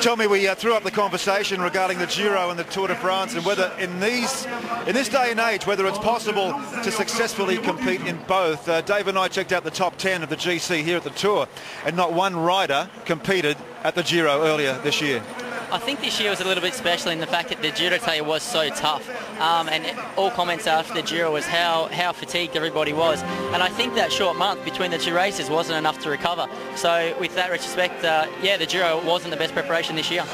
Tell me, we threw up the conversation regarding the Giro and the Tour de France, and whether in this day and age, whether it's possible to successfully compete in both. Dave and I checked out the top 10 of the GC here at the Tour, and not one rider competed at the Giro earlier this year. I think this year was a little bit special in the fact that the Giro today was so tough, and all comments after the Giro was how fatigued everybody was, and I think that short month between the two races wasn't enough to recover. So with that retrospect, yeah, the Giro wasn't the best preparation this year.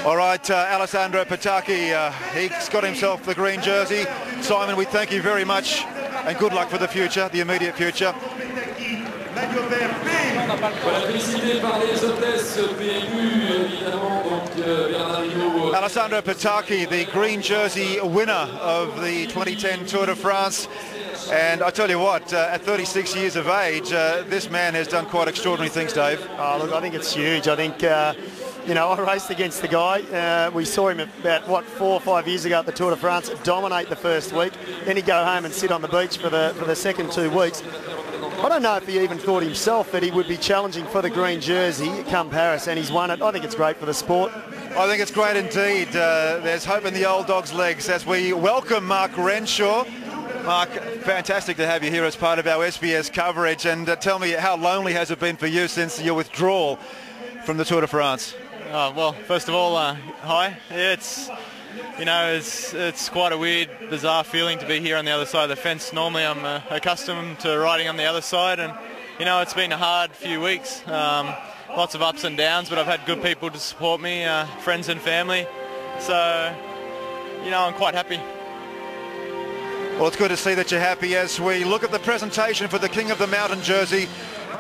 All right, Alessandro Petacchi, he's got himself the green jersey. Simon, we thank you very much, and good luck for the future, the immediate future. Alessandro Petacchi, the green jersey winner of the 2010 Tour de France. And I tell you what, at 36 years of age, this man has done quite extraordinary things, Dave. Oh, look, I think it's huge. I think, you know, I raced against the guy. We saw him about, what, 4 or 5 years ago at the Tour de France, dominate the first week. Then he'd go home and sit on the beach for the second 2 weeks. I don't know if he even thought himself that he would be challenging for the green jersey come Paris, and he's won it. I think it's great for the sport. I think it's great indeed. There's hope in the old dog's legs as we welcome Mark Renshaw. Mark, fantastic to have you here as part of our SBS coverage. And tell me, how lonely has it been for you since your withdrawal from the Tour de France? Well, first of all, hi. Yeah, it's quite a weird, bizarre feeling to be here on the other side of the fence. Normally I'm accustomed to riding on the other side, and you know, it's been a hard few weeks. Lots of ups and downs, but I've had good people to support me, friends and family. So, you know, I'm quite happy. Well, it's good to see that you're happy as we look at the presentation for the King of the Mountain jersey,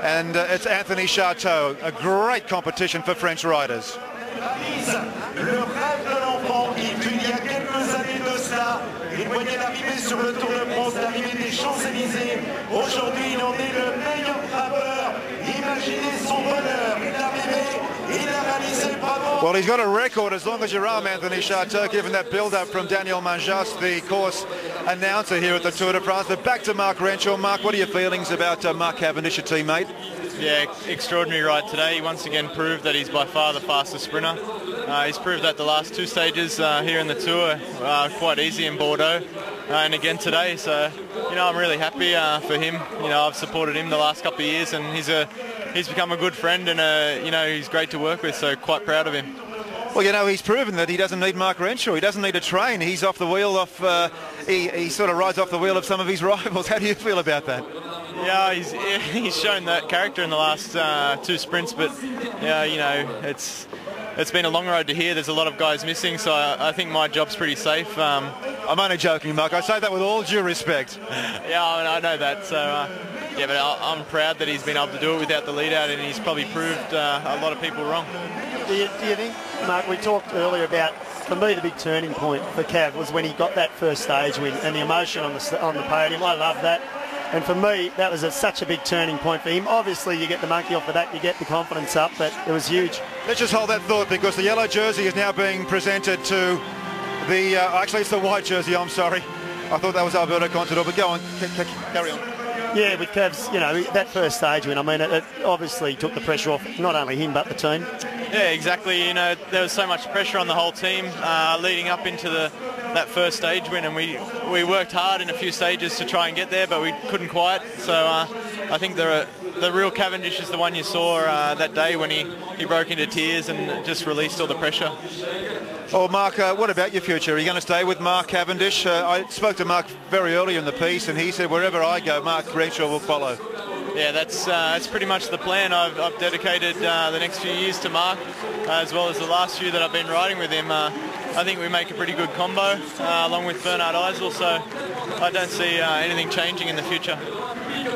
and it's Anthony Chateau, a great competition for French riders. Le rêve de l'enfant, il y a quelques années de cela, il voyait l'arrivée sur le Tour de France, l'arrivée des Champs-Élysées. Aujourd'hui, il en est le meilleur graveur. Imaginez son bonheur, une arrivée, il a réalisé, bravo. Well, he's got a record as long as your arm, Anthony Chateau, given that build-up from Daniel Manjas, the course announcer here at the Tour de France. But back to Mark Renshaw. Mark, what are your feelings about Mark Cavendish, your teammate? Yeah, extraordinary ride today. He once again proved that he's by far the fastest sprinter. He's proved that the last 2 stages here in the Tour are quite easy in Bordeaux, and again today. So, you know, I'm really happy for him. You know, I've supported him the last couple of years, and he's become a good friend, and you know, he's great to work with. So, quite proud of him. Well, you know, he's proven that he doesn't need Mark Renshaw. He doesn't need to train. He's off the wheel he sort of rides off the wheel of some of his rivals. How do you feel about that? Yeah, he's shown that character in the last 2 sprints, but yeah, you know, it's been a long road to here. There's a lot of guys missing, so I think my job's pretty safe. I'm only joking, Mark. I say that with all due respect. Yeah, I know that. So yeah, but I'm proud that he's been able to do it without the lead out, and he's probably proved a lot of people wrong. Do you think, Mark, we talked earlier about, for me, the big turning point for Cav was when he got that first stage win and the emotion on the podium. I love that. And for me, that was such a big turning point for him. Obviously, you get the monkey off the back, you get the confidence up, but it was huge. Let's just hold that thought, because the yellow jersey is now being presented to the... actually, it's the white jersey, I'm sorry. I thought that was Alberto Contador, but go on, carry on. Yeah, with Cavs, you know, that first stage win, I mean, it obviously took the pressure off not only him but the team. Yeah, exactly. You know, there was so much pressure on the whole team leading up into that first stage win, and we worked hard in a few stages to try and get there, but we couldn't quite. So I think the real Cavendish is the one you saw that day when he broke into tears and just released all the pressure. Oh, Mark, what about your future? Are you going to stay with Mark Cavendish? I spoke to Mark very early in the piece, and he said wherever I go, Mark Renshaw will follow. Yeah, that's pretty much the plan. I've dedicated the next few years to Mark, as well as the last few that I've been riding with him. I think we make a pretty good combo, along with Bernard Eisel, so I don't see anything changing in the future.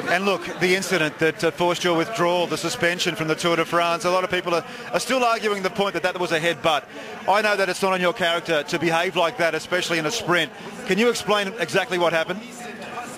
And look, the incident that forced your withdrawal, the suspension from the Tour de France, a lot of people are still arguing the point that was a headbutt. I know that it's not on your character to behave like that, especially in a sprint. Can you explain exactly what happened?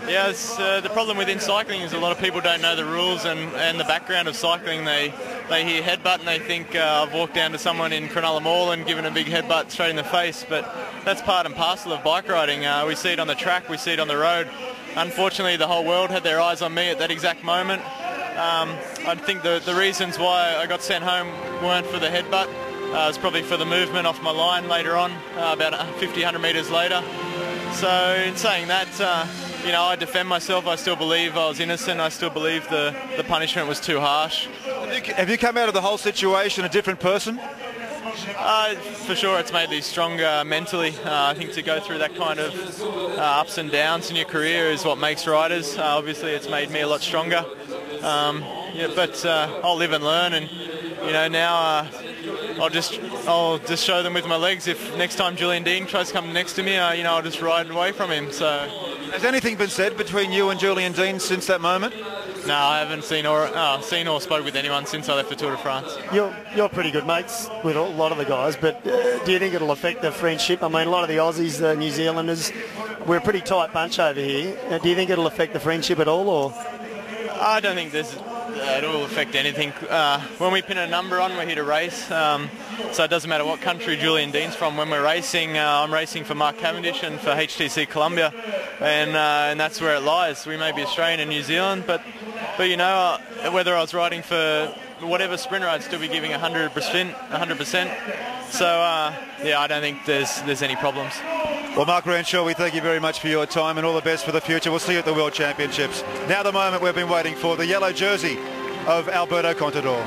Yeah, the problem within cycling is a lot of people don't know the rules and the background of cycling. They hear headbutt and they think I've walked down to someone in Cronulla Mall and given a big headbutt straight in the face, but that's part and parcel of bike riding. We see it on the track, we see it on the road. Unfortunately, the whole world had their eyes on me at that exact moment. I think the reasons why I got sent home weren't for the headbutt. It's probably for the movement off my line later on, about 50, 100 metres later. So in saying that, you know, I defend myself. I still believe I was innocent. I still believe the punishment was too harsh. Have you come out of the whole situation a different person? For sure, it's made me stronger mentally. I think to go through that kind of ups and downs in your career is what makes riders. Obviously, it's made me a lot stronger. Yeah, but I'll live and learn, and you know, now I'll just show them with my legs. If next time Julian Dean tries to come next to me, you know, I'll just ride away from him. So, has anything been said between you and Julian Dean since that moment? No, I haven't seen or spoke with anyone since I left the Tour de France. You're pretty good mates with a lot of the guys, but do you think it'll affect the friendship? I mean, a lot of the Aussies, the New Zealanders, we're a pretty tight bunch over here. Do you think it'll affect the friendship at all, or? I don't think it will affect anything. When we pin a number on, we're here to race. So it doesn't matter what country Julian Dean's from. When we're racing, I'm racing for Mark Cavendish and for HTC-Columbia, and that's where it lies. We may be Australian and New Zealand, but you know, whether I was riding for whatever sprinter, I'd still be giving 100%. So yeah, I don't think there's any problems. Well, Mark Renshaw, we thank you very much for your time and all the best for the future. We'll see you at the World Championships. Now the moment we've been waiting for, the yellow jersey of Alberto Contador.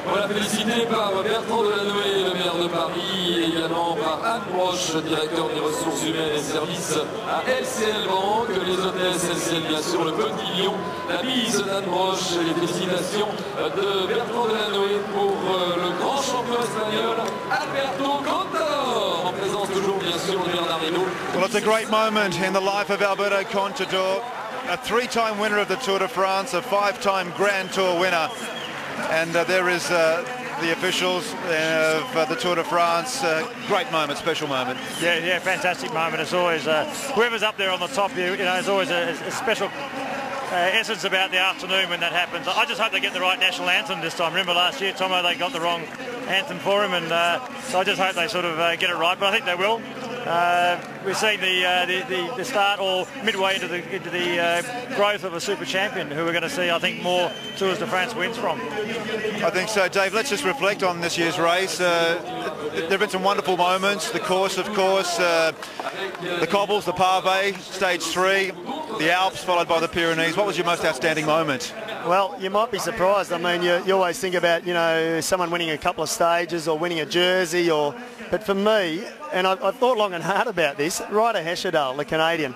Voilà, félicité par Bertrand Delanoë, le maire de Paris, et également par Anne Broche, directeur des ressources humaines et services à LCL Banque, les hôtesses LCL bien sûr, le Petit Lion, la bise d'Anne Broche et les félicitations de Bertrand Delanoë pour le grand champion espagnol Alberto Contador, en présence toujours bien sûr de Bernard Hinault. Well, it's a great moment in the life of Alberto Contador, a three-time winner of the Tour de France, a five-time Grand Tour winner. And there is the officials of the Tour de France. Great moment, special moment. Yeah, fantastic moment. It's always whoever's up there on the top. You know, there's always a special essence about the afternoon when that happens. I just hope they get the right national anthem this time. Remember last year, Tomo, they got the wrong anthem for him, and so I just hope they sort of get it right. But I think they will. We're seeing the start or midway into the growth of a super champion who we're going to see, I think, more Tours de France wins from. I think so, Dave. Let's just reflect on this year's race. There have been some wonderful moments. The course, of course, the cobbles, the pavé, stage 3, the Alps followed by the Pyrenees. What was your most outstanding moment? Well, you might be surprised. I mean, you always think about, you know, someone winning a couple of stages or winning a jersey, but for me, and I've thought long and hard about this, Ryder Hesjedal, the Canadian,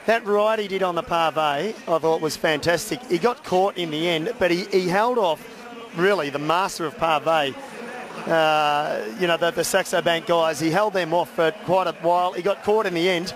that ride he did on the pavé, I thought was fantastic. He got caught in the end, but he held off, really, the master of pavé. You know, the Saxo Bank guys, he held them off for quite a while. He got caught in the end.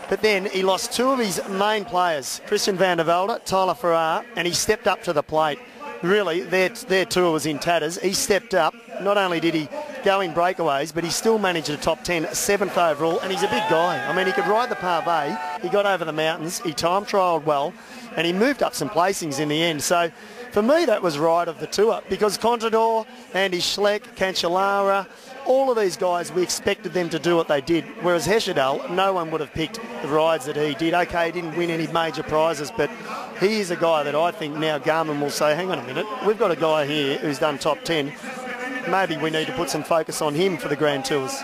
But then he lost two of his main players, Christian van der Velde, Tyler Farrar, and he stepped up to the plate. Really, their tour was in tatters. He stepped up. Not only did he go in breakaways, but he still managed the top 10, 7th overall, and he's a big guy. I mean, he could ride the pavé. He got over the mountains. He time trialled well, and he moved up some placings in the end. So, for me, that was ride of the tour, because Contador, Andy Schleck, Cancellara, all of these guys, we expected them to do what they did, whereas Hesjedal, no one would have picked the rides that he did. Okay, he didn't win any major prizes, but he is a guy that I think now Garmin will say, hang on a minute, we've got a guy here who's done top 10. Maybe we need to put some focus on him for the Grand Tours.